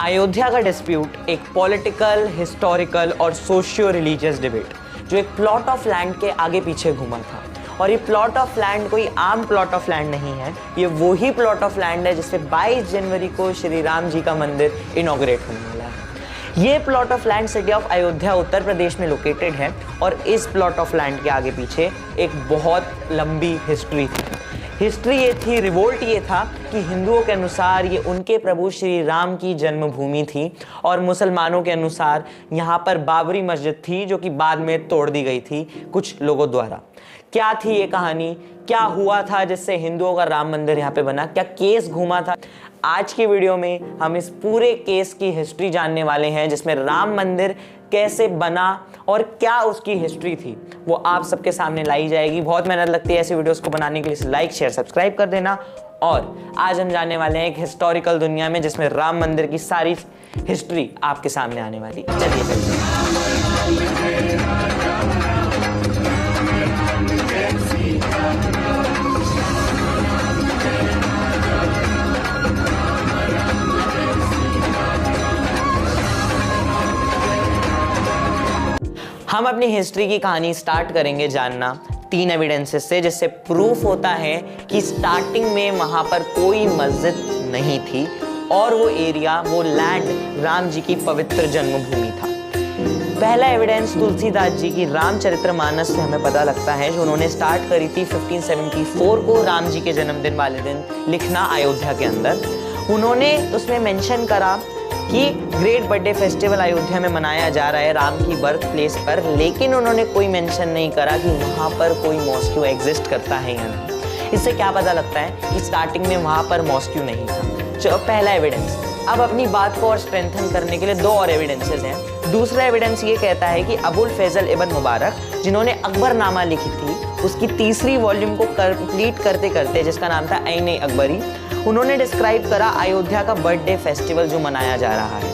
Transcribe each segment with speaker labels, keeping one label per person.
Speaker 1: अयोध्या का डिस्प्यूट एक political, historical और सोशियो रिलीजियस डिबेट जो एक प्लॉट ऑफ लैंड के आगे पीछे घूमा था। और ये प्लॉट ऑफ लैंड कोई आम प्लॉट ऑफ लैंड नहीं है, ये वही प्लॉट ऑफ लैंड है जिससे 22 जनवरी को श्री राम जी का मंदिर इनॉग्रेट होने वाला है। ये plot of land city of Ayodhya Uttar Pradesh में लोकेटेड है और इस प्लॉट ऑफ लैंड के आगे पीछे एक बहुत लंबी हिस्ट्री थी। हिस्ट्री ये थी, रिवोल्ट ये था कि हिंदुओं के अनुसार ये उनके प्रभु श्री राम की जन्मभूमि थी और मुसलमानों के अनुसार यहाँ पर बाबरी मस्जिद थी जो कि बाद में तोड़ दी गई थी कुछ लोगों द्वारा। क्या थी ये कहानी, क्या हुआ था जिससे हिंदुओं का राम मंदिर यहाँ पे बना, क्या केस घूमा था। आज की वीडियो में हम इस पूरे केस की हिस्ट्री जानने वाले हैं, जिसमें राम मंदिर कैसे बना और क्या उसकी हिस्ट्री थी वो आप सबके सामने लाई जाएगी। बहुत मेहनत लगती है ऐसी वीडियोस को बनाने के लिए, लाइक शेयर सब्सक्राइब कर देना। और आज हम जानने वाले हैं एक हिस्टोरिकल दुनिया में जिसमें राम मंदिर की सारी हिस्ट्री आपके सामने आने वाली। चलिए चलते हैं। हम अपनी हिस्ट्री की कहानी स्टार्ट करेंगे जानना 3 एविडेंसेस से, जिससे प्रूफ होता है कि स्टार्टिंग में वहां पर कोई मस्जिद नहीं थी और वो एरिया, वो लैंड राम जी की पवित्र जन्मभूमि था। पहला एविडेंस तुलसीदास जी की रामचरितमानस से हमें पता लगता है, जो उन्होंने स्टार्ट करी थी 1574 को राम जी के जन्मदिन वाले दिन लिखना अयोध्या के अंदर। उन्होंने उसमें मेंशन करा कि ग्रेट बर्थडे फेस्टिवल अयोध्या में मनाया जा रहा है राम की बर्थ प्लेस पर, लेकिन उन्होंने कोई मेंशन नहीं करा कि वहाँ पर कोई मॉस्क्यू एग्जिस्ट करता है या नहीं। इससे क्या पता लगता है कि स्टार्टिंग में वहाँ पर मॉस्क्यू नहीं था। चलो, पहला एविडेंस। अब अपनी बात को और स्ट्रेंथन करने के लिए 2 और एविडेंसेस हैं। दूसरा एविडेंस ये कहता है कि अबुल फैजल इब्न मुबारक, जिन्होंने अकबरनामा लिखी थी, उसकी तीसरी वॉल्यूम को कंप्लीट करते करते, जिसका नाम था ऐन अकबरी, उन्होंने डिस्क्राइब करा अयोध्या का बर्थडे फेस्टिवल जो मनाया जा रहा है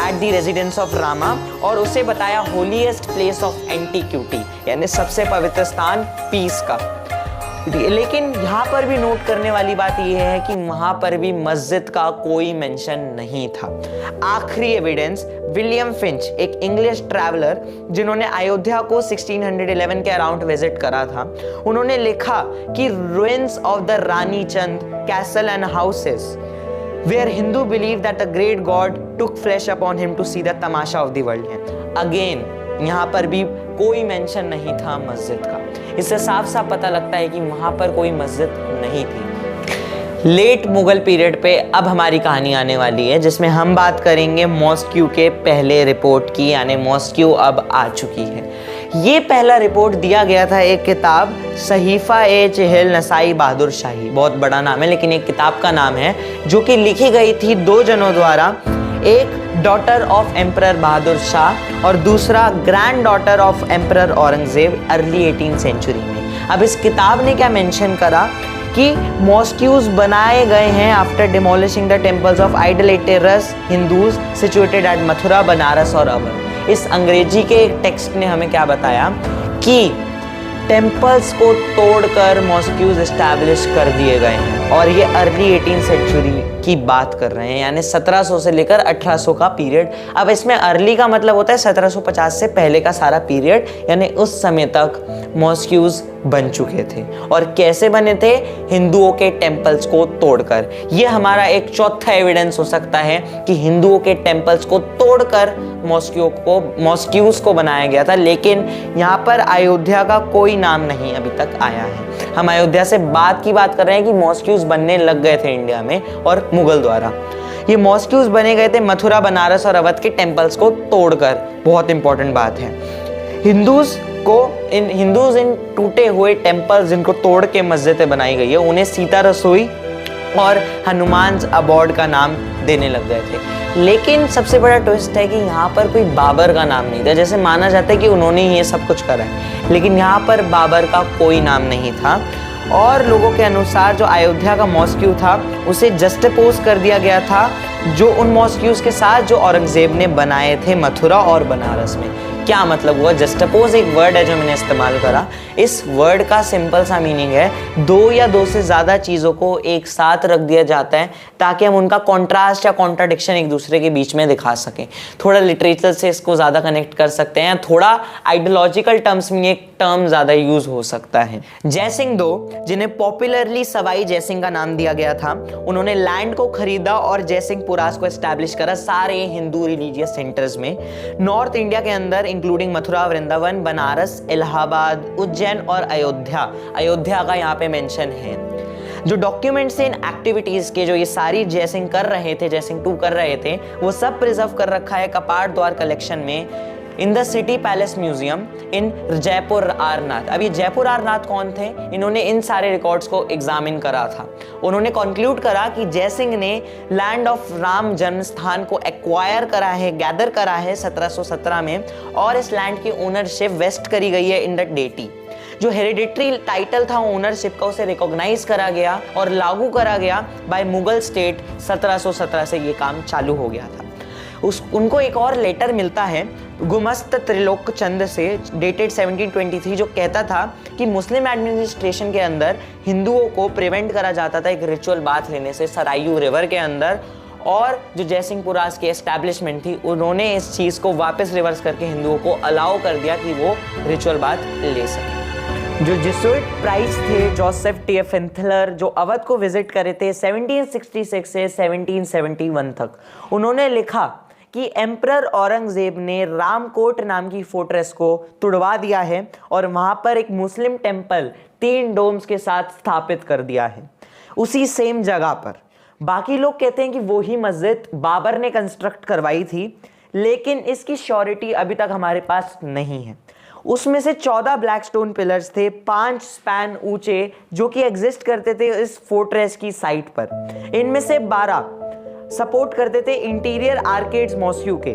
Speaker 1: at the residence of Rama, और उसे बताया होलीएस्ट प्लेस ऑफ एंटीक्यूटी, यानी सबसे पवित्र स्थान पीस का। लेकिन यहाँ पर भी नोट करने वाली बात यह है कि वहां पर भी मस्जिद का कोई मेंशन नहीं था। आखिरी एविडेंस, विलियम फिंच, एक इंग्लिश ट्रैवलर जिन्होंने अयोध्या को 1611 के अराउंड विजिट करा था, उन्होंने लिखा कि ruins of the Rani Chand castle and houses where Hindu believe that a great God took flesh upon him to see the Tamasha of the world है। अगेन यहाँ पर भी कोई मेंशन नहीं था मस्जिद का। इससे साफ साफ पता लगता है कि वहां पर कोई मस्जिद नहीं थी। लेट मुगल पीरियड पे अब हमारी कहानी आने वाली है, जिसमें हम बात करेंगे मॉस्क्यू के पहले रिपोर्ट की, यानी मॉस्क्यू अब आ चुकी है। ये पहला रिपोर्ट दिया गया था एक किताब सहीफा ए चेहल नसाई बहादुर शाही, बहुत बड़ा नाम है लेकिन एक किताब का नाम है, जो कि लिखी गई थी 2 जनों द्वारा, एक daughter of emperor Bahadur Shah और दूसरा grand daughter of emperor Aurangzeb early 18th century में। अब इस किताब ने क्या मेंशन करा कि मॉस्क्यूज बनाए गए हैं after demolishing the temples of idolatrous Hindus situated at Mathura, Banaras और अवध। इस अंग्रेजी के एक टेक्स्ट ने हमें क्या बताया कि टेम्पल्स को तोड़कर मॉस्क्यूज एस्टैब्लिश कर दिए गए हैं, और ये अर्ली 18th सेंचुरी की बात कर रहे हैं, यानी 1700 से लेकर 1800 का पीरियड। अब इसमें अर्ली का मतलब होता है 1750 से पहले का सारा पीरियड, यानी उस समय तक मॉस्क्यूज बन चुके थे। और कैसे बने थे? हिंदुओं के टेम्पल्स को तोड़कर। ये हमारा एक चौथा एविडेंस हो सकता है कि हिंदुओं के टेम्पल्स को तोड़कर मॉस्क्यूज को बनाया गया था। लेकिन यहाँ पर अयोध्या का कोई नाम नहीं अभी तक आया है। हम अयोध्या से बात कर रहे हैं कि मॉस्क्यूज बनने लग गए थे इंडिया में और मुगल द्वारा। ये मॉस्क्यूज बने गए थे मथुरा, बनारस और अवध के टेम्पल्स को तोड़कर। बहुत इंपॉर्टेंट बात है। हिंदूज इन टूटे हुए टेम्पल्स जिनको तोड़ के मस्जिदें बनाई गई है, उन्हें सीता रसोई और हनुमान अबॉर्ड का नाम देने लग गए थे। लेकिन सबसे बड़ा ट्विस्ट है कि यहाँ पर कोई बाबर का नाम नहीं था। जैसे माना जाता है कि उन्होंने ही ये सब कुछ करा है, लेकिन यहाँ पर बाबर का कोई नाम नहीं था। और लोगों के अनुसार जो अयोध्या का मॉस्क्यू था उसे जस्टिपोज कर दिया गया था जो उन मॉस्क्यूज के साथ जो औरंगजेब ने बनाए थे मथुरा और बनारस में। क्या मतलब हुआ? जस्टपोज एक वर्ड है जो मैंने इस्तेमाल करा, इस वर्ड का सिंपल सा मीनिंग है दो या दो से ज़्यादा चीज़ों को एक साथ रख दिया जाता है ताकि हम उनका कॉन्ट्रास्ट या कॉन्ट्राडिक्शन एक दूसरे के बीच में दिखा सकें। थोड़ा लिटरेचर से इसको ज़्यादा कनेक्ट कर सकते हैं, थोड़ा आइडियोलॉजिकल टर्म्स में एक टर्म ज़्यादा यूज हो सकता है। जयसिंह दो, जिन्हें पॉपुलरली सवाई जयसिंह का नाम दिया गया था, उन्होंने लैंड को खरीदा और जयसिंहपुरास को एस्टैब्लिश करा सारे हिंदू रिलीजियस सेंटर्स में, नॉर्थ इंडिया के अंदर इंक्लूडिंग मथुरा, वृंदावन, बनारस, इलाहाबाद, उज्जैन और अयोध्या। अयोध्या का यहाँ पे मेंशन है। जो डॉक्यूमेंट्स थे इन एक्टिविटीज के, जो ये सारी जयसिंह कर रहे थे, जयसिंह 2 कर रहे थे, वो सब प्रिजर्व कर रखा है कपाट द्वार कलेक्शन में in the city palace museum in Jaipur आरनाथ। अब ये जयपुर आरनाथ कौन थे? इन्होंने इन सारे रिकॉर्ड्स को एग्जामिन करा था। उन्होंने कंक्लूड करा कि जयसिंह ने लैंड ऑफ राम जन्म स्थान को एक्वायर करा है, गैदर करा है 1717 में, और इस लैंड की ओनरशिप वेस्ट करी गई है इन द डेटी। जो हेरिडिटरी टाइटल था ओनरशिप का, उसे रिकॉग्नाइज करा गया और लागू करा गया बाय मुगल स्टेट। 1717 से ये काम चालू हो गया था। उनको एक और लेटर मिलता है गुमस्त त्रिलोक चंद से, डेटेड 1723, जो कहता था कि मुस्लिम एडमिनिस्ट्रेशन के अंदर हिंदुओं को प्रिवेंट करा जाता था एक रिचुअल बाथ लेने से सरायू रिवर के अंदर, और जो जयसिंहपुरास की एस्टैब्लिशमेंट थी उन्होंने इस चीज़ को वापस रिवर्स करके हिंदुओं को अलाउ कर दिया कि वो रिचुअल बाथ ले सकें। जो जिसुइट प्राइस थे जोसेफ टी फिंथलर, जो अवध को विजिट करे थे 1766 से 1771 तक, उन्होंने लिखा कि एम्परर औरंगजेब ने रामकोट नाम की फोर्ट्रेस को तुड़वा दिया है और वहां पर एक मुस्लिम टेंपल 3 डोम्स के साथ स्थापित कर दिया है उसी सेम जगह पर। बाकी लोग कहते हैं कि वो ही मस्जिद बाबर ने कंस्ट्रक्ट करवाई थी, लेकिन इसकी श्योरिटी अभी तक हमारे पास नहीं है। उसमें से 14 ब्लैक स्टोन पिलर्स थे 5 स्पैन ऊंचे, जो कि एग्जिस्ट करते थे इस फोर्ट्रेस की साइट पर। इनमें से 12 सपोर्ट करते थे इंटीरियर आर्केड्स मॉस्क्यू के,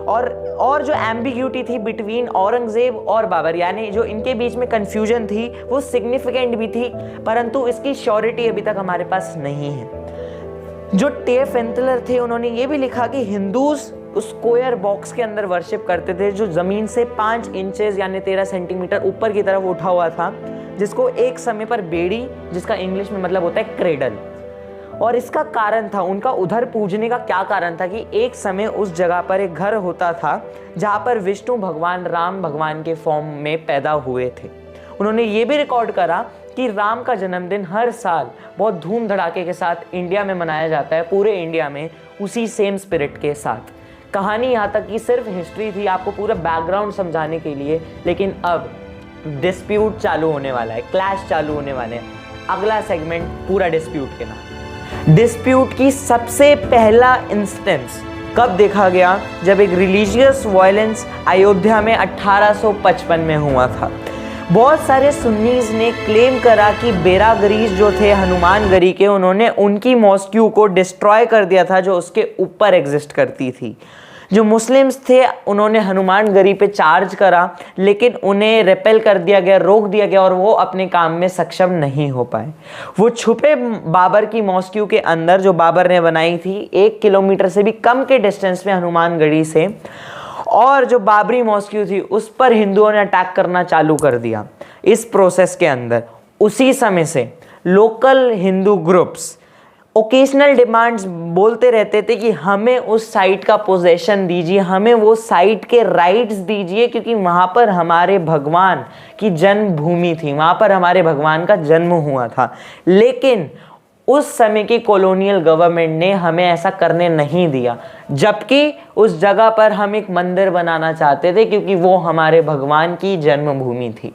Speaker 1: और जो एम्बिग्यूटी थी बिटवीन औरंगजेब और बाबर, यानी जो इनके बीच में कंफ्यूजन थी, वो सिग्निफिकेंट भी थी, परंतु इसकी श्योरिटी अभी तक हमारे पास नहीं है। जो टे फेंथलर थे उन्होंने ये भी लिखा कि हिंदूज उस स्क्वायर बॉक्स के अंदर वर्शिप करते थे जो जमीन से 5 इंचेस यानी 13 सेंटीमीटर ऊपर की तरफ उठा हुआ था, जिसको एक समय पर बेड़ी, जिसका इंग्लिश में मतलब होता है क्रेडल। और इसका कारण था, उनका उधर पूजने का क्या कारण था कि एक समय उस जगह पर एक घर होता था जहां पर विष्णु भगवान राम भगवान के फॉर्म में पैदा हुए थे। उन्होंने ये भी रिकॉर्ड करा कि राम का जन्मदिन हर साल बहुत धूम धड़ाके के साथ इंडिया में मनाया जाता है, पूरे इंडिया में उसी सेम स्पिरिट के साथ। कहानी यहाँ तक कि सिर्फ हिस्ट्री थी आपको पूरा बैकग्राउंड समझाने के लिए, लेकिन अब डिस्प्यूट चालू होने वाला है, क्लैश चालू होने वाले हैं। अगला सेगमेंट पूरा डिस्प्यूट के नाम। डिस्प्यूट की सबसे पहला इंस्टेंस कब देखा गया? जब एक रिलीजियस वायलेंस अयोध्या में 1855 में हुआ था। बहुत सारे सुन्नीज ने क्लेम करा कि बेरागरीज जो थे हनुमानगढ़ी के, उन्होंने उनकी मॉस्क्यू को डिस्ट्रॉय कर दिया था जो उसके ऊपर एग्जिस्ट करती थी। जो मुस्लिम्स थे उन्होंने हनुमानगढ़ी पे चार्ज करा, लेकिन उन्हें रिपेल कर दिया गया, रोक दिया गया और वो अपने काम में सक्षम नहीं हो पाए। वो छुपे बाबर की मॉस्क्यू के अंदर, जो बाबर ने बनाई थी 1 किलोमीटर से भी कम के डिस्टेंस में हनुमानगढ़ी से, और जो बाबरी मॉस्क्यू थी उस पर हिंदुओं ने अटैक करना चालू कर दिया। इस प्रोसेस के अंदर उसी समय से local Hindu groups occasional demands बोलते रहते थे कि हमें उस साइट का पोजेशन दीजिए, हमें वो साइट के राइट्स दीजिए, क्योंकि वहाँ पर हमारे भगवान की जन्मभूमि थी, वहाँ पर हमारे भगवान का जन्म हुआ था। लेकिन उस समय की कॉलोनियल गवर्नमेंट ने हमें ऐसा करने नहीं दिया, जबकि उस जगह पर हम एक मंदिर बनाना चाहते थे क्योंकि वो हमारे भगवान की जन्मभूमि थी।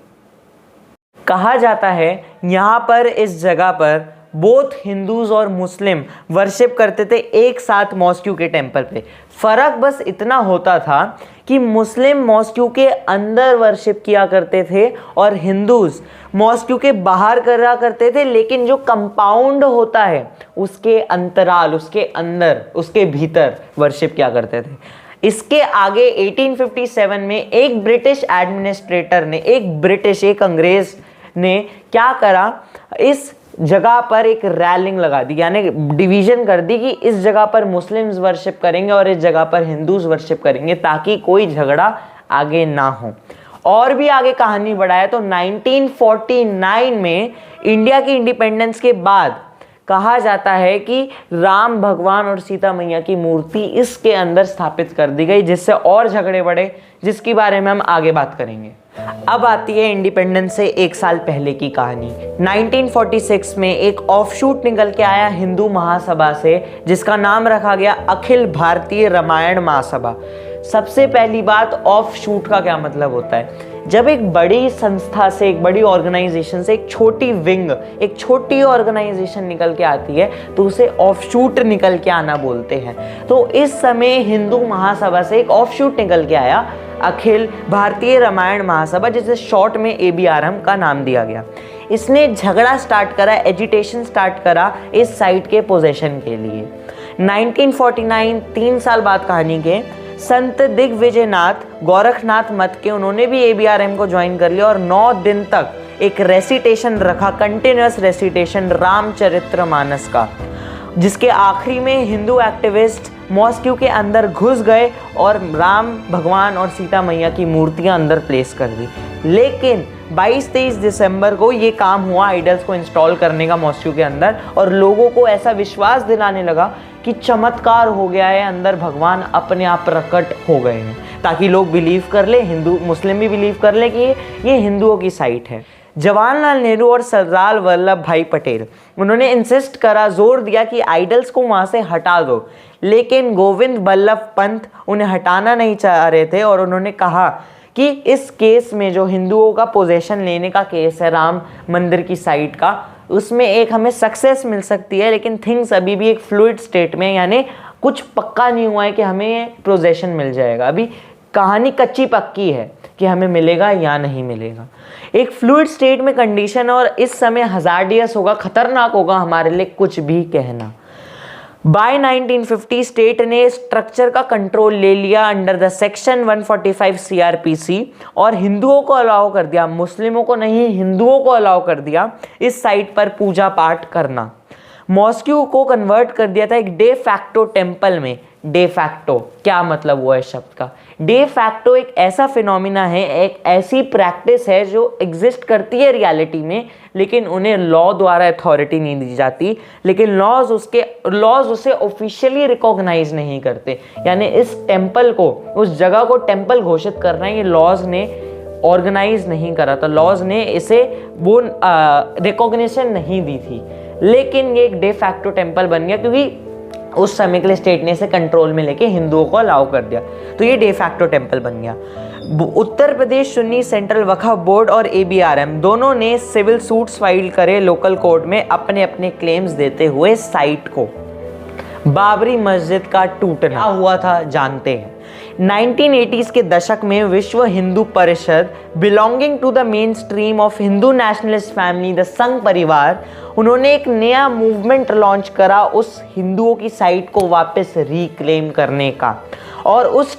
Speaker 1: कहा जाता है यहाँ पर इस जगह पर बोथ हिंदूज और मुस्लिम वर्शिप करते थे एक साथ मॉस्क्यू के टेंपल पे। फर्क बस इतना होता था कि मुस्लिम मॉस्क्यू के अंदर वर्शिप किया करते थे और हिंदूज मॉस्क्यू के बाहर करा करते थे, लेकिन जो कंपाउंड होता है उसके अंतराल, उसके अंदर, उसके भीतर वर्शिप किया करते थे। इसके आगे 1857 में एक ब्रिटिश एडमिनिस्ट्रेटर ने, एक अंग्रेज ने क्या करा, इस जगह पर एक रैलिंग लगा दी, यानी डिवीजन कर दी कि इस जगह पर मुस्लिम्स वर्शिप करेंगे और इस जगह पर हिंदूज वर्शिप करेंगे, ताकि कोई झगड़ा आगे ना हो। और भी आगे कहानी बढ़ाए तो 1949 में इंडिया की इंडिपेंडेंस के बाद कहा जाता है कि राम भगवान और सीता मैया की मूर्ति इसके अंदर स्थापित कर दी गई, जिससे और झगड़े बढ़े, जिसके बारे में हम आगे बात करेंगे। अब आती है इंडिपेंडेंस से एक साल पहले की कहानी। 1946 में एक ऑफशूट निकल के आया हिंदू महासभा से, जिसका नाम रखा गया अखिल भारतीय रामायण महासभा। सबसे पहली बात, ऑफशूट का क्या मतलब होता है? जब एक बड़ी संस्था से, एक बड़ी ऑर्गेनाइजेशन से एक छोटी विंग, एक छोटी ऑर्गेनाइजेशन निकल के आती है तो उसे ऑफशूट निकल के आना बोलते हैं। तो इस समय हिंदू महासभा से एक ऑफशूट निकल के आया अखिल भारतीय रामायण महासभा, जिसे शॉर्ट में ABRM का नाम दिया गया। इसने झगड़ा स्टार्ट करा, एजिटेशन स्टार्ट करा इस साइट के पोजेशन के लिए। 1949, 3 साल बाद कहानी के, संत दिग्विजयनाथ गोरखनाथ मत के, उन्होंने भी ABRM को ज्वाइन कर लिया और 9 दिन तक एक रेसिटेशन रखा, कंटिन्यूअस रेसिटेशन रामचरितमानस का, जिसके आखिरी में हिंदू एक्टिविस्ट मॉस्क्यू के अंदर घुस गए और राम भगवान और सीता मैया की मूर्तियां अंदर प्लेस कर दी। लेकिन 22-23 दिसंबर को ये काम हुआ आइडल्स को इंस्टॉल करने का मॉस्क्यू के अंदर, और लोगों को ऐसा विश्वास दिलाने लगा कि चमत्कार हो गया है, अंदर भगवान अपने आप प्रकट हो गए हैं, ताकि लोग बिलीव कर ले, हिंदू मुस्लिम भी बिलीव कर ले कि ये हिंदुओं की साइट है। जवाहरलाल नेहरू और सरदार वल्लभ भाई पटेल, उन्होंने इंसिस्ट करा, जोर दिया कि आइडल्स को वहाँ से हटा दो, लेकिन गोविंद बल्लभ पंत उन्हें हटाना नहीं चाह रहे थे और उन्होंने कहा कि इस केस में जो हिंदुओं का पोजेशन लेने का केस है राम मंदिर की साइट का, उसमें एक हमें सक्सेस मिल सकती है, लेकिन थिंग्स अभी भी एक फ्लूइड स्टेट में, यानी कुछ पक्का नहीं हुआ है कि हमें पोजेशन मिल जाएगा। अभी कहानी कच्ची पक्की है कि हमें मिलेगा या नहीं मिलेगा। एक फ्लूइड स्टेट में कंडीशन, और इस समय हजार्डियस होगा, खतरनाक होगा हमारे लिए कुछ भी कहना। बाय 1950 स्टेट ने स्ट्रक्चर का कंट्रोल ले लिया अंडर द सेक्शन 145 CRPC और हिंदुओं को अलाउ कर दिया, मुस्लिमों को नहीं, हिंदुओं को अलाउ कर दिया इस साइट पर पूजा पाठ करना। मॉस्क्यू को कन्वर्ट कर दिया था एक डे फैक्टो टेम्पल में। डे फैक्टो क्या मतलब हुआ इस शब्द का? डे फैक्टो एक ऐसा फिनोमिना है, एक ऐसी प्रैक्टिस है जो एग्जिस्ट करती है रियलिटी में, लेकिन उन्हें लॉ द्वारा अथॉरिटी नहीं दी जाती, लेकिन लॉज उसे ऑफिशियली रिकॉग्नाइज नहीं करते। यानी इस टेम्पल को, उस जगह को टेम्पल घोषित करना, ये लॉज ने ऑर्गेनाइज नहीं करा था, लॉज ने इसे वो रिकॉग्निशन नहीं दी थी, लेकिन ये एक डे फैक्टो टेम्पल बन गया क्योंकि उस समय के लिए स्टेट ने इसे कंट्रोल में लेके हिंदुओं को अलाउ कर दिया, तो ये डे फैक्टो टेम्पल बन गया। उत्तर प्रदेश सुन्नी सेंट्रल वक्फ बोर्ड और ABRM दोनों ने सिविल सूट्स फाइल करे लोकल कोर्ट में अपने अपने क्लेम्स देते हुए साइट को। बाबरी मस्जिद का टूटना हुआ था जानते हैं। 1980s के दशक में Vishwa Hindu Parishad, belonging to the main stream of Hindu nationalist family the Sangh Parivar, उन्होंने एक नया मूवमेंट लॉन्च करा उस हिंदुओं की साइट को वापस रिक्लेम करने का, और उस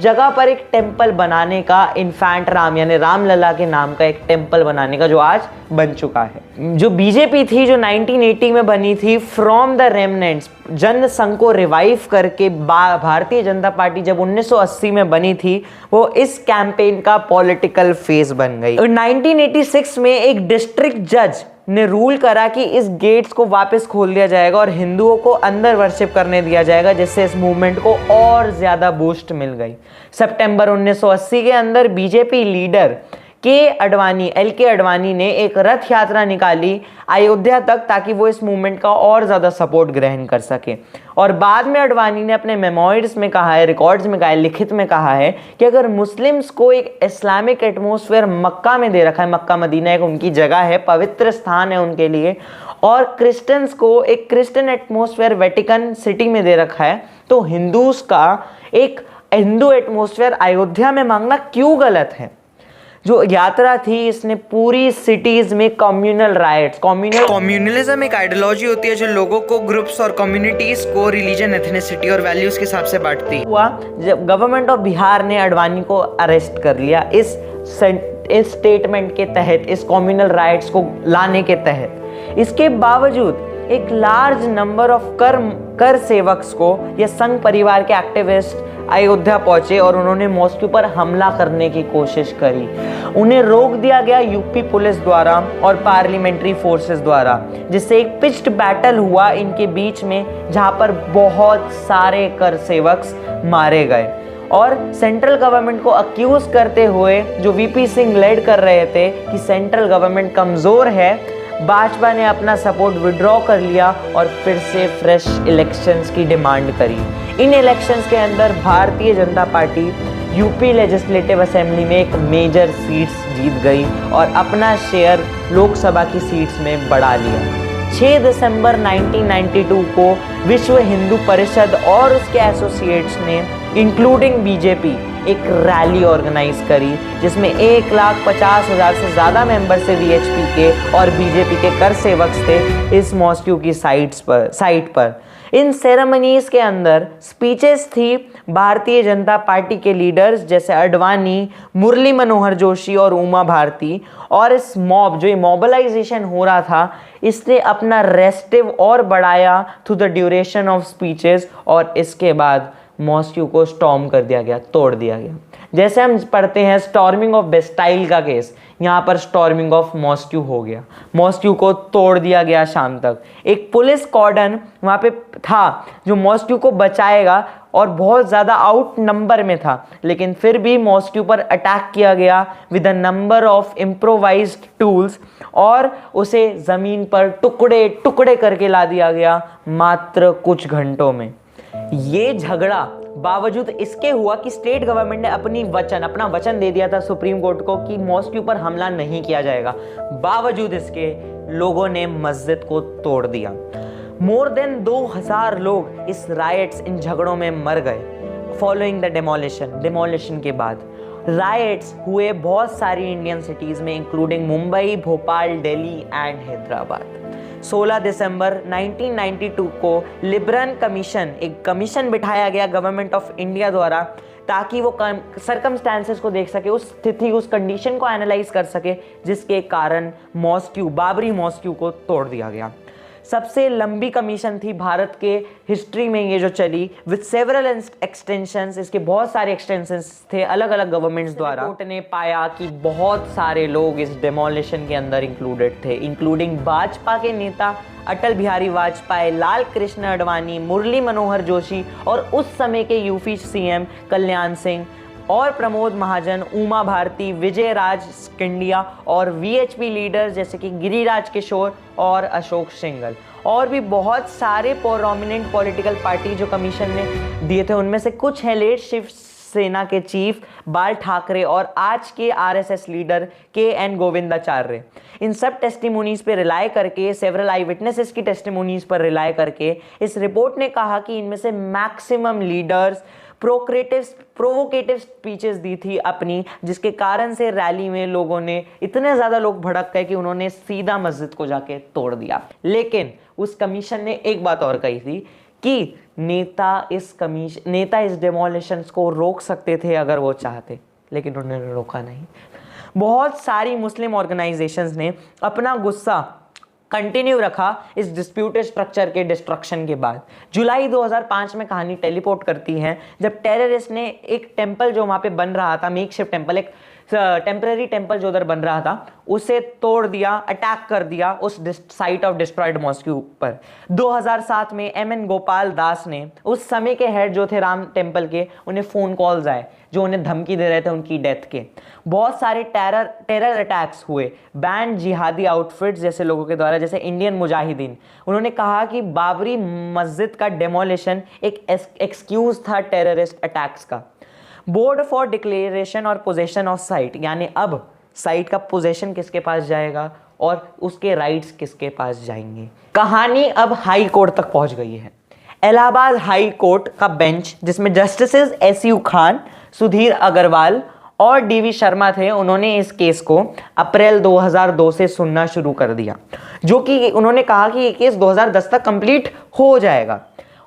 Speaker 1: जगह पर एक टेम्पल बनाने का, इन्फैंट राम यानी रामलला के नाम का एक टेम्पल बनाने का, जो आज बन चुका है। जो बीजेपी थी, जो 1980 में बनी थी, फ्रॉम द रेमनेंट्स, जन संघ को रिवाइव करके भारतीय जनता पार्टी जब 1980 में बनी थी, वो इस कैंपेन का पॉलिटिकल फेस बन गई। 1986 में एक डिस्ट्रिक्ट जज ने रूल करा कि इस गेट्स को वापस खोल दिया जाएगा और हिंदुओं को अंदर वर्शिप करने दिया जाएगा, जिससे इस मूवमेंट को और ज्यादा बूस्ट मिल गई। सितंबर 1980 के अंदर बीजेपी लीडर LK अडवाणी ने एक रथ यात्रा निकाली अयोध्या तक, ताकि वो इस मूवमेंट का और ज़्यादा सपोर्ट ग्रहण कर सके। और बाद में अडवाणी ने अपने मेमोइर्स में कहा है, रिकॉर्ड्स में कहा है, लिखित में कहा है कि अगर मुस्लिम्स को एक इस्लामिक एटमॉस्फेयर मक्का में दे रखा है, मक्का मदीना एक उनकी जगह है, पवित्र स्थान है उनके लिए, और क्रिश्चियंस को एक क्रिश्चियन एटमॉस्फेयर वेटिकन सिटी में दे रखा है, तो हिंदूज का एक हिंदू एटमॉस्फेयर अयोध्या में मांगना क्यों गलत है? जो यात्रा थी, इसने पूरी सिटीज में कम्युनल राइट्स, कम्युनलिज्म एक आइडियोलॉजी होती है जो लोगों को, ग्रुप्स और कम्युनिटीज को रिलीजन, एथनिसिटी और वैल्यूज के हिसाब से बांटती हुआ, जब गवर्नमेंट ऑफ बिहार ने अडवाणी को अरेस्ट कर लिया इस स्टेटमेंट के तहत, इस कम्युनल राइट्स को लाने के तहत। इसके बावजूद एक लार्ज नंबर ऑफ कर सेवक्स को या संघ परिवार के एक्टिविस्ट अयोध्या पहुंचे और उन्होंने मॉस्क्यू पर हमला करने की कोशिश करी। उन्हें रोक दिया गया यूपी पुलिस द्वारा और पार्लियामेंट्री फोर्सेस द्वारा, जिससे एक पिच्ड बैटल हुआ इनके बीच में, जहां पर बहुत सारे कर सेवक्स मारे गए। और सेंट्रल गवर्नमेंट को अक्यूज करते हुए जो वीपी सिंह लेड कर रहे थे कि सेंट्रल गवर्नमेंट कमजोर है, भाजपा ने अपना सपोर्ट विड्रॉ कर लिया और फिर से फ्रेश इलेक्शंस की डिमांड करी। इन इलेक्शंस के अंदर Bharatiya Janata party UP legislative assembly में एक मेजर सीट्स जीत गई और अपना शेयर लोकसभा की सीट्स में बढ़ा लिया। 6 दिसंबर 1992 को विश्व हिंदू परिषद और उसके एसोसिएट्स ने इंक्लूडिंग बीजेपी एक रैली ऑर्गेनाइज करी, जिसमें 1,50,000 से ज़्यादा मेंबर से वीएचपी के और बीजेपी के कर सेवक थे इस मॉस्क्यू की साइट पर। इन सेरेमनीज के अंदर स्पीचेस थी भारतीय जनता पार्टी के लीडर्स जैसे अडवाणी, मुरली मनोहर जोशी और उमा भारती। और इस मॉब, जो ये मॉबलाइजेशन हो रहा था, इसने अपना रेस्टिव और बढ़ाया through the duration of speeches और इसके बाद मॉस्क्यू को स्टॉर्म कर दिया गया, तोड़ दिया गया। जैसे हम पढ़ते हैं स्टॉर्मिंग ऑफ बेस्टाइल का केस, यहाँ पर स्टॉर्मिंग ऑफ मॉस्क्यू हो गया। मॉस्क्यू को तोड़ दिया गया शाम तक। एक पुलिस कॉर्डन वहाँ पे था जो मॉस्क्यू को बचाएगा और बहुत ज़्यादा आउट नंबर में था, लेकिन फिर भी मॉस्क्यू पर अटैक किया गया with a number of improvised tools और उसे ज़मीन पर टुकड़े टुकड़े करके ला दिया गया मात्र कुछ घंटों में। ये झगड़ा बावजूद इसके हुआ कि स्टेट गवर्नमेंट ने अपना वचन दे दिया था सुप्रीम कोर्ट को कि मॉस्क्यू पर हमला नहीं किया जाएगा। बावजूद इसके लोगों ने मस्जिद को तोड़ दिया। मोर देन 2000 लोग इस राइट्स, इन झगड़ों में मर गए फॉलोइंग द डिमोलिशन के बाद। राइट्स हुए बहुत सारी इंडियन सिटीज में, इंक्लूडिंग मुंबई, भोपाल, दिल्ली एंड हैदराबाद। 16 दिसंबर 1992 को लिबरन कमीशन, एक कमीशन बिठाया गया गवर्नमेंट ऑफ इंडिया द्वारा, ताकि वो सर्कमस्टांसेस को देख सके, उस स्थिति, उस कंडीशन को एनालाइज कर सके जिसके कारण बाबरी मॉस्क्यू को तोड़ दिया गया। सबसे लंबी कमीशन थी भारत के हिस्ट्री में ये जो चली, विद सेवरल एक्सटेंशंस। इसके बहुत सारे एक्सटेंशंस थे अलग अलग गवर्नमेंट्स द्वारा। कोर्ट ने पाया कि बहुत सारे लोग इस डिमोलिशन के अंदर इंक्लूडेड थे, इंक्लूडिंग भाजपा के नेता अटल बिहारी वाजपेयी, लाल कृष्ण आडवाणी, मुरली मनोहर जोशी और उस समय के यूपी सीएम कल्याण सिंह और प्रमोद महाजन, उमा भारती, विजय राज सिंधिया और वीएचपी लीडर्स जैसे कि गिरिराज किशोर और अशोक सिंघल, और भी बहुत सारे प्रोमिनेंट पॉलिटिकल पार्टी जो कमीशन ने दिए थे। उनमें से कुछ हैं लेट शिवसेना के चीफ बाल ठाकरे और आज के आरएसएस लीडर के.एन. गोविंदाचार्य। इन सब टेस्टिमोनीज पे रिलाय करके, सेवरल आई विटनेसेस की टेस्टिमोनीज पर रिलाय करके, इस रिपोर्ट ने कहा कि इनमें से मैक्सिमम लीडर्स प्रोवोकेटिव स्पीचेस दी थी अपनी, जिसके कारण से रैली में लोगों ने, इतने ज़्यादा लोग भड़क गए कि उन्होंने सीधा मस्जिद को जाके तोड़ दिया। लेकिन उस कमीशन ने एक बात और कही थी कि नेता इस डिमोलिशंस को रोक सकते थे अगर वो चाहते, लेकिन उन्होंने रोका नहीं। बहुत सारी मुस्लिम ऑर्गेनाइजेशंस ने अपना गुस्सा कंटिन्यू रखा इस डिस्प्यूटेड स्ट्रक्चर के डिस्ट्रक्शन के बाद। जुलाई 2005 में कहानी टेलीपोर्ट करती है, जब टेररिस्ट ने एक टेंपल जो वहाँ पे बन रहा था, मेकशिफ्ट टेंपल, एक टेम्पररी टेंपल जो उधर बन रहा था, उसे तोड़ दिया, अटैक कर दिया उस साइट ऑफ डिस्ट्रॉयड मॉस्क्यू पर। 2007 में एम.एन. गोपाल दास ने, उस समय के हेड जो थे राम टेंपल के, उन्हें फ़ोन कॉल्स आए जो उन्हें धमकी दे रहे थे उनकी डेथ के। बहुत सारे टेरर अटैक्स हुए बैंड जिहादी आउटफिट्स जैसे लोगों के द्वारा, जैसे इंडियन मुजाहिदीन। उन्होंने कहा कि बाबरी मस्जिद का डेमोलिशन एक एक्सक्यूज था टेररिस्ट अटैक्स का। बोर्ड फॉर डिक्लेरेशन और पोजेशन ऑफ साइट, यानी अब साइट का पोजेशन किसके पास जाएगा और उसके राइट्स किसके पास जाएंगे। कहानी अब हाई कोर्ट तक पहुंच गई है। इलाहाबाद हाई कोर्ट का बेंच, जिसमें जस्टिसेस एस.यू. खान, सुधीर अग्रवाल और डी.वी. शर्मा थे, उन्होंने इस केस को अप्रैल 2002 से सुनना शुरू कर दिया, जो कि उन्होंने कहा कि ये केस 2010 तक कंप्लीट हो जाएगा।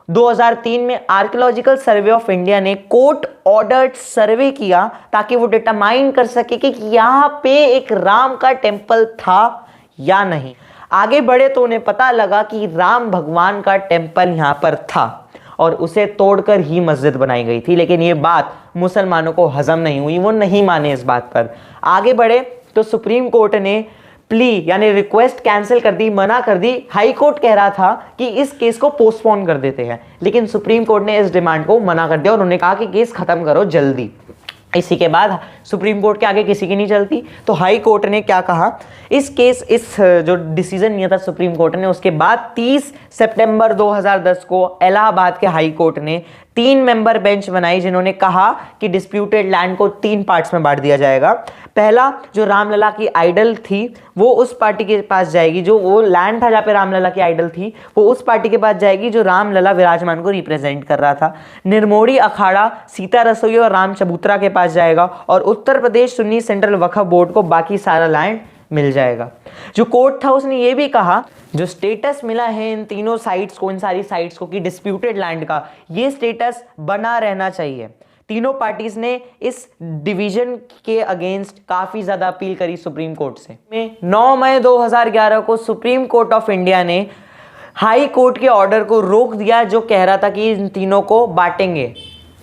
Speaker 1: 2003 में आर्कियोलॉजिकल सर्वे ऑफ इंडिया ने कोर्ट ऑर्डर्ड सर्वे किया ताकि वो डिटरमाइन कर सके कि यहाँ पे एक राम का टेम्पल था या नहीं। आगे बढ़े तो उन्हें पता लगा कि राम भगवान का टेम्पल यहाँ पर था और उसे तोड़कर ही मस्जिद बनाई गई थी, लेकिन ये बात मुसलमानों को हजम नहीं हुई, वो नहीं माने इस बात पर। आगे बढ़े तो सुप्रीम कोर्ट ने प्ली यानी रिक्वेस्ट कैंसिल कर दी, मना कर दी। हाई कोर्ट कह रहा था कि इस केस को पोस्टपोन कर देते हैं, लेकिन सुप्रीम कोर्ट ने इस डिमांड को मना कर दिया और उन्होंने कहा कि केस खत्म करो जल्दी। इसी के बाद सुप्रीम कोर्ट के आगे किसी की नहीं चलती, तो हाई कोर्ट ने क्या कहा, इस जो डिसीजन लिया था सुप्रीम कोर्ट ने, उसके बाद 30 सितंबर 2010 को इलाहाबाद के हाई कोर्ट ने 3 मेंबर बेंच बनाई, जिन्होंने कहा कि डिस्प्यूटेड लैंड को 3 पार्ट्स में बांट दिया जाएगा। पहला, जो रामलला की आइडल थी वो उस पार्टी के पास जाएगी, जो वो लैंड था जहाँ पे रामलला की आइडल थी वो उस पार्टी के पास जाएगी जो रामलला विराजमान को रिप्रेजेंट कर रहा था। निर्मोही अखाड़ा सीता रसोई और राम चबूतरा के पास जाएगा और उत्तर प्रदेश सुन्नी सेंट्रल वक्फ बोर्ड को बाकी सारा लैंड मिल जाएगा। जो कोर्ट था उसने ये भी कहा, जो स्टेटस मिला है इन तीनों साइट्स को, इन सारी साइट्स को कि डिस्प्यूटेड लैंड का, ये स्टेटस बना रहना चाहिए। तीनों पार्टीज ने इस डिवीजन के अगेंस्ट काफी ज्यादा अपील करी सुप्रीम कोर्ट से। 9 मई 2011 को सुप्रीम कोर्ट ऑफ इंडिया ने हाई कोर्ट के ऑर्डर को रोक दिया जो कह रहा था कि इन तीनों को बांटेंगे,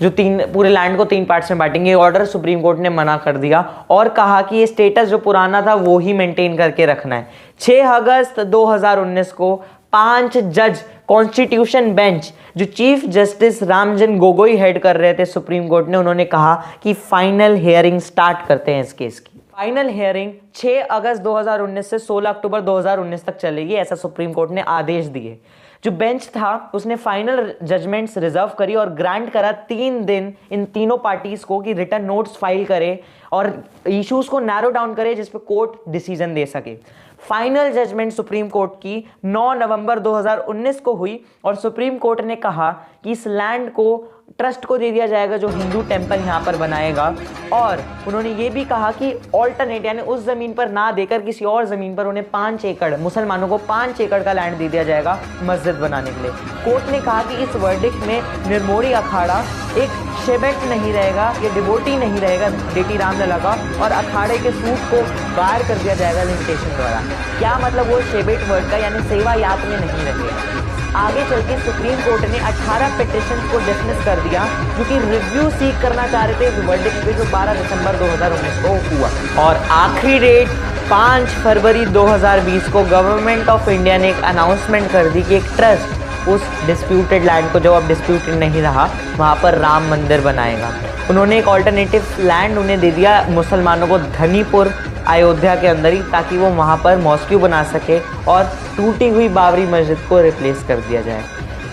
Speaker 1: जो पूरे लैंड को 3 पार्ट्स में बांटेंगे। ऑर्डर सुप्रीम कोर्ट ने मना कर दिया और कहा कि ये स्टेटस जो पुराना था वो ही मेंटेन करके रखना है। 6 अगस्त 2019 को 5 जज कॉन्स्टिट्यूशन बेंच, जो chief justice Ramjan Gogoi head कर रहे थे सुप्रीम कोर्ट ने, उन्होंने कहा कि फाइनल हियरिंग स्टार्ट करते हैं इस केस की। फाइनल हियरिंग 6 अगस्त 2019 से 16 अक्टूबर 2019 तक चलेगी, ऐसा सुप्रीम कोर्ट ने आदेश दिए। जो बेंच था उसने फाइनल जजमेंट्स रिजर्व करी और ग्रांट करा 3 दिन इन तीनों पार्टीज को कि रिटर्न नोट्स फाइल करे और इश्यूज को नैरो डाउन करे जिस पे कोर्ट डिसीजन दे सके। फाइनल जजमेंट सुप्रीम कोर्ट की 9 नवंबर 2019 को हुई और सुप्रीम कोर्ट ने कहा कि इस लैंड को ट्रस्ट को दे दिया जाएगा जो हिंदू टेंपल यहाँ पर बनाएगा, और उन्होंने ये भी कहा कि ऑल्टरनेट यानी उस जमीन पर ना देकर किसी और जमीन पर उन्हें 5 एकड़, मुसलमानों को 5 एकड़ का लैंड दे दिया जाएगा मस्जिद बनाने के लिए। कोर्ट ने कहा कि इस वर्डिक्ट में निर्मोही अखाड़ा एक शेबेट नहीं रहेगा, ये डिवोटी नहीं रहेगा डेटी रामलला का, और अखाड़े के सूट को बाहर कर दिया जाएगा लिमिटेशन द्वारा। क्या मतलब, वो शेबेट वर्ड का यानी सेवा यात में नहीं रहेगा। आगे चल के सुप्रीम कोर्ट ने 18 पिटिशन को डिसमिस कर दिया जो कि रिव्यू सीक करना चाह रहे थे इस वर्डिक्ट पे, जो 12 दिसंबर 2019 को हुआ। और आखिरी डेट 5 फरवरी 2020 को गवर्नमेंट ऑफ इंडिया ने एक अनाउंसमेंट कर दी कि एक ट्रस्ट उस डिस्प्यूटेड लैंड को, जो अब डिस्प्यूटेड नहीं रहा, वहाँ पर राम मंदिर बनाएगा। उन्होंने एक ऑल्टरनेटिव लैंड उन्हें दे दिया मुसलमानों को धनीपुर अयोध्या के अंदर ही, ताकि वो वहाँ पर मॉस्क्यू बना सके और टूटी हुई बाबरी मस्जिद को रिप्लेस कर दिया जाए।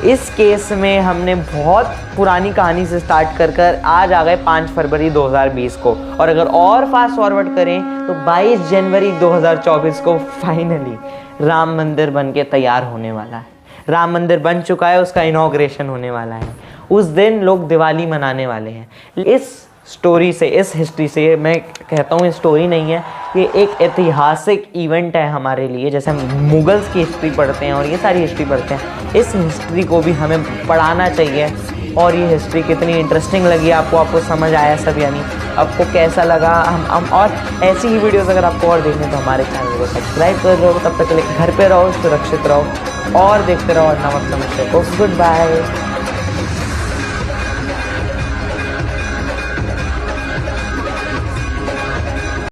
Speaker 1: इस केस में हमने बहुत पुरानी कहानी से स्टार्ट कर आज आ गए 5 फरवरी 2020 को, और अगर और फास्ट फॉरवर्ड करें तो 22 जनवरी 2024 को फाइनली राम मंदिर बन के तैयार होने वाला है। राम मंदिर बन चुका है, उसका इनॉग्रेशन होने वाला है। उस दिन लोग दिवाली मनाने वाले हैं। इस स्टोरी से, इस हिस्ट्री से, मैं कहता हूँ ये स्टोरी नहीं है, ये एक ऐतिहासिक इवेंट है हमारे लिए। जैसे हम मुगल्स की हिस्ट्री पढ़ते हैं और ये सारी हिस्ट्री पढ़ते हैं, इस हिस्ट्री को भी हमें पढ़ाना चाहिए। और ये हिस्ट्री कितनी इंटरेस्टिंग लगी आपको समझ आया सब, यानी आपको कैसा लगा। हम और ऐसी ही वीडियोस अगर आपको और देखने तो हमारे चैनल को सब्सक्राइब कर लो। तब तक के लिए घर पे रहो, सुरक्षित रहो और देखते रहो नमक समस्या को। Good bye.